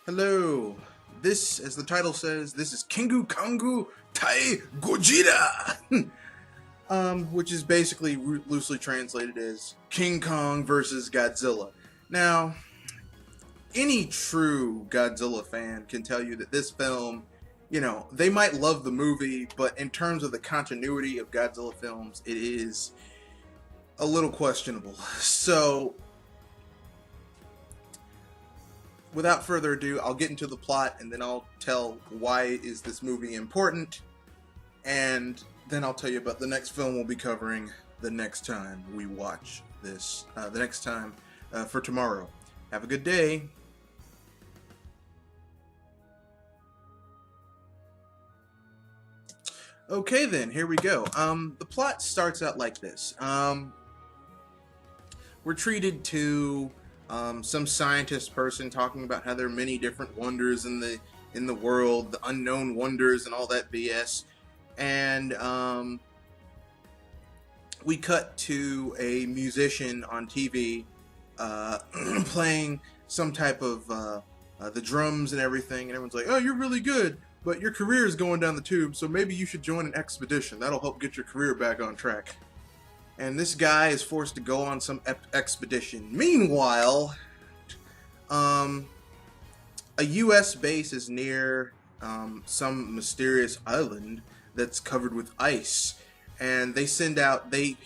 Hello. This, as the title says, this is Kingu Kongu tai Gojira, which is basically loosely translated as King Kong versus Godzilla. Now, any true Godzilla fan can tell you that this film, they might love the movie, but in terms of the continuity of Godzilla films, it is a little questionable. So, without further ado, I'll get into the plot and then I'll tell why is this movie important, and then I'll tell you about the next film we'll be covering the next time we watch this, the next time for tomorrow. Have a good day. Okay then, here we go. The plot starts out like this. We're treated to some scientist person talking about how there are many different wonders in the world, the unknown wonders and all that BS. And we cut to a musician on TV playing some type of the drums and everything, and everyone's like, "Oh, you're really good, but your career is going down the tube, so maybe you should join an expedition. That'll help get your career back on track." And this guy is forced to go on some expedition. Meanwhile, a U.S. base is near some mysterious island that's covered with ice, and they send out. They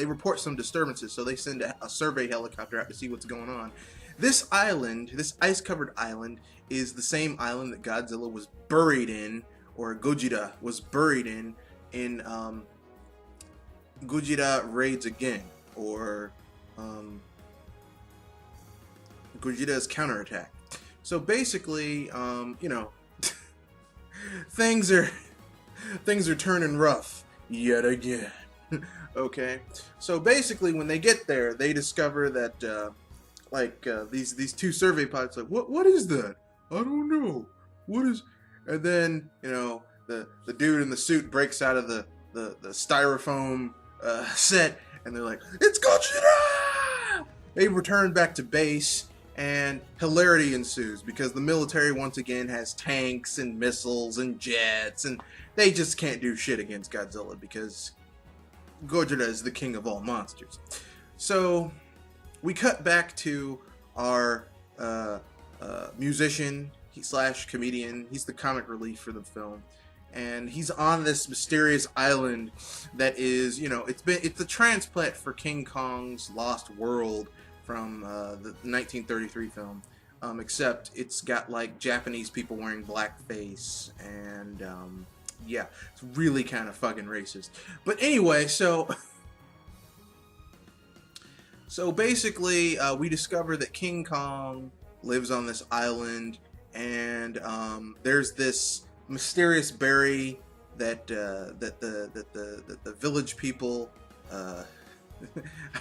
report some disturbances, so they send a survey helicopter out to see what's going on. This island, this ice-covered island, is the same island that Godzilla was buried in, or Gojira was buried in Gojira Raids Again, or Gojira's counterattack. So basically, things are turning rough yet again. Okay, so basically, when they get there, they discover that these two survey pilots like, what is that? I don't know. What is? And then the dude in the suit breaks out of the styrofoam set, and they're like, "It's Godzilla!" They return back to base, and hilarity ensues because the military once again has tanks and missiles and jets, and they just can't do shit against Godzilla because Gojira is the king of all monsters. So we cut back to our musician slash comedian. He's the comic relief for the film. And he's on this mysterious island that is, it's a transplant for King Kong's Lost World from the 1933 film, except it's got like Japanese people wearing blackface, and yeah, it's really kind of fucking racist. But anyway, so basically, we discover that King Kong lives on this island, and there's this mysterious berry that the village people, I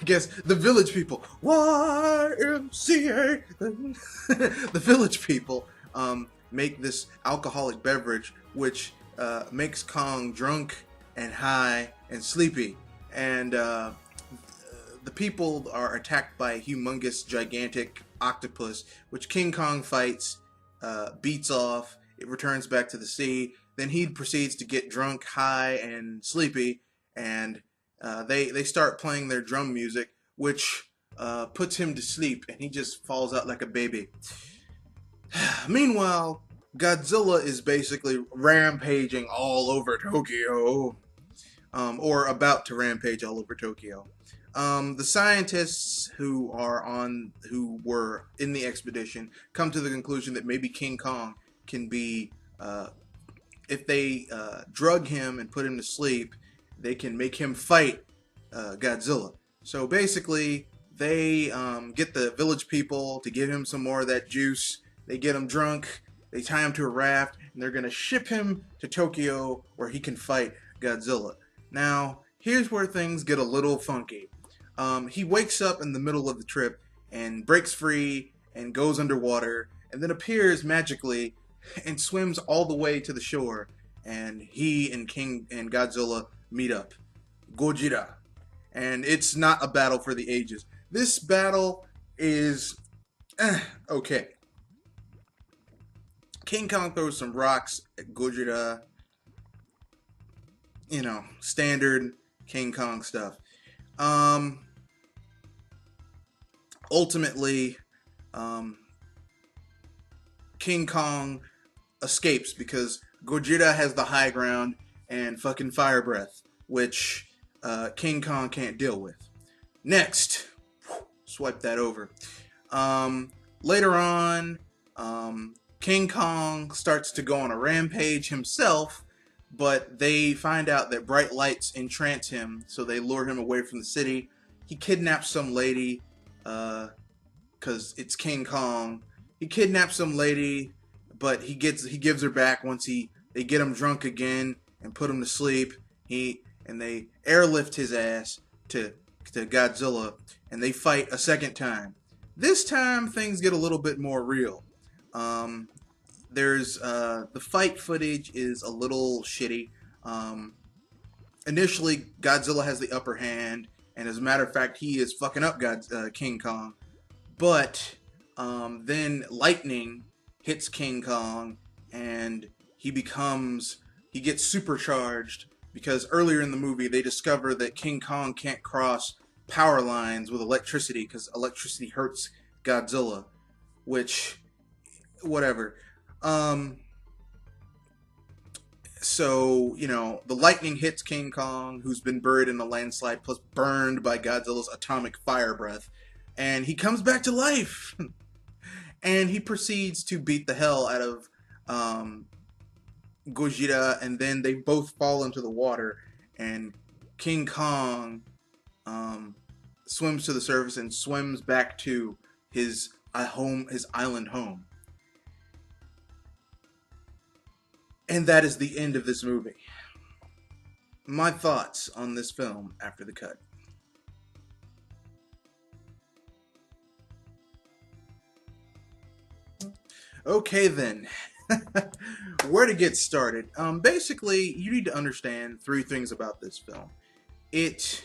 guess the village people, YMCA, the village people make this alcoholic beverage which makes Kong drunk and high and sleepy, and the people are attacked by a humongous gigantic octopus which King Kong fights, beats off. It returns back to the sea. Then he proceeds to get drunk, high, and sleepy, and they start playing their drum music, which puts him to sleep, and he just falls out like a baby. Meanwhile, Godzilla is basically rampaging all over Tokyo, or about to rampage all over Tokyo. The scientists who were in the expedition come to the conclusion that maybe King Kong can be, if they drug him and put him to sleep, they can make him fight Godzilla. So basically, they get the village people to give him some more of that juice. They get him drunk, they tie him to a raft, and they're going to ship him to Tokyo where he can fight Godzilla. Now, here's where things get a little funky. He wakes up in the middle of the trip and breaks free and goes underwater, and then appears magically and swims all the way to the shore, and he and King and Godzilla meet up. Gojira. And it's not a battle for the ages. This battle is okay. King Kong throws some rocks at Gojira. You know, standard King Kong stuff. Ultimately, um, King Kong escapes because Gojira has the high ground and fucking fire breath, which King Kong can't deal with. Next, swipe that over. Later on, King Kong starts to go on a rampage himself, but they find out that bright lights entrance him, so they lure him away from the city. He kidnaps some lady, because it's King Kong. He kidnaps some lady, but he gives her back once they get him drunk again and put him to sleep. They airlift his ass to Godzilla, and they fight a second time. This time things get a little bit more real. There's the fight footage is a little shitty. Initially, Godzilla has the upper hand, and as a matter of fact, he is fucking up King Kong. But then lightning hits King Kong, and he gets supercharged because earlier in the movie they discover that King Kong can't cross power lines with electricity because electricity hurts Godzilla, which, whatever. So, you know, the lightning hits King Kong, who's been buried in a landslide plus burned by Godzilla's atomic fire breath, and he comes back to life. And he proceeds to beat the hell out of Gojira, and then they both fall into the water, and King Kong swims to the surface and swims back to his island home. And that is the end of this movie. My thoughts on this film after the cut. Okay then, where to get started? Basically, you need to understand three things about this film. It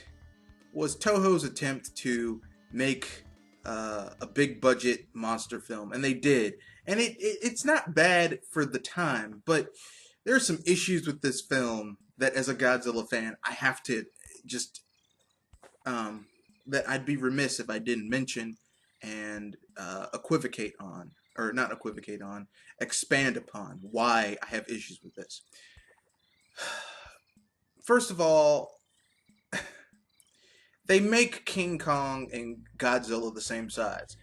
was Toho's attempt to make a big budget monster film, and they did. And it's not bad for the time, but there are some issues with this film that, as a Godzilla fan, I have to just that I'd be remiss if I didn't mention and equivocate on. Or not equivocate on, expand upon why I have issues with this. First of all, they make King Kong and Godzilla the same size.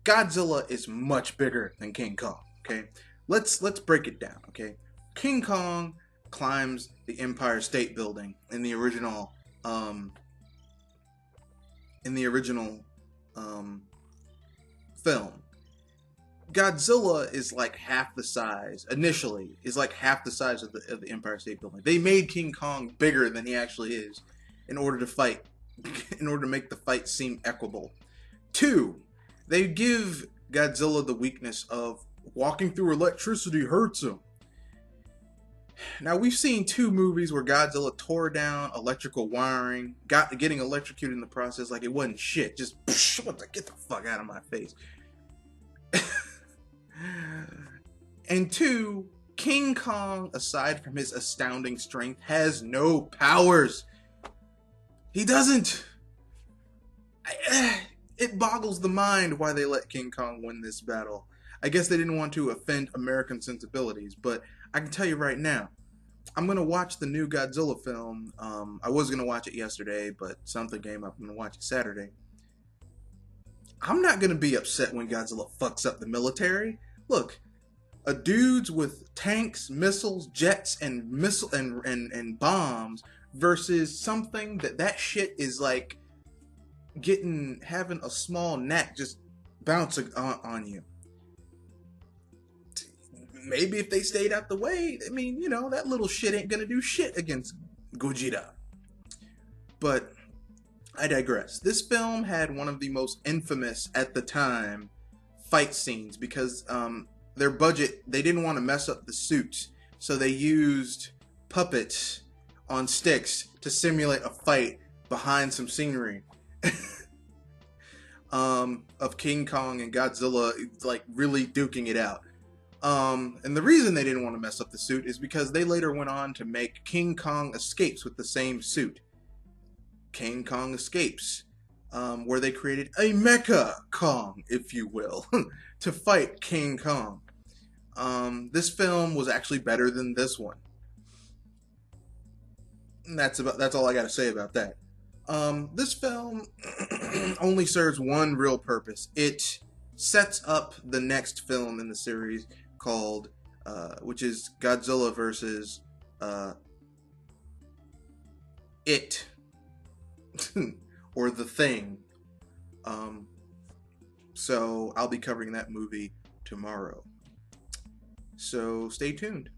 Godzilla is much bigger than King Kong, okay? Let's break it down, okay? King Kong climbs the Empire State Building in the original film. Godzilla is like half the size, initially, is like half the size of the Empire State Building. They made King Kong bigger than he actually is in order to fight, in order to make the fight seem equable. 2, they give Godzilla the weakness of walking through electricity hurts him. Now, we've seen 2 movies where Godzilla tore down electrical wiring, getting electrocuted in the process like it wasn't shit. Just, get the fuck out of my face. And 2, King Kong, aside from his astounding strength, has no powers. He doesn't. It boggles the mind why they let King Kong win this battle. I guess they didn't want to offend American sensibilities, but I can tell you right now, I'm going to watch the new Godzilla film. I was going to watch it yesterday, but something came up. I'm going to watch it Saturday. I'm not going to be upset when Godzilla fucks up the military. Look, a dudes with tanks, missiles, jets, and bombs versus something that shit is like having a small gnat just bouncing on you. Maybe if they stayed out the way, I mean, you know, that little shit ain't gonna do shit against Gojira. But I digress. This film had one of the most infamous at the time fight scenes because their budget, they didn't want to mess up the suits, so they used puppets on sticks to simulate a fight behind some scenery of King Kong and Godzilla like really duking it out. And the reason they didn't want to mess up the suit is because they later went on to make King Kong Escapes with the same suit. King Kong Escapes, where they created a Mecha Kong, if you will, to fight King Kong. This film was actually better than this one. And that's all I got to say about that. This film only serves one real purpose. It sets up the next film in the series called, which is Godzilla versus It, or The Thing. So I'll be covering that movie tomorrow. So stay tuned.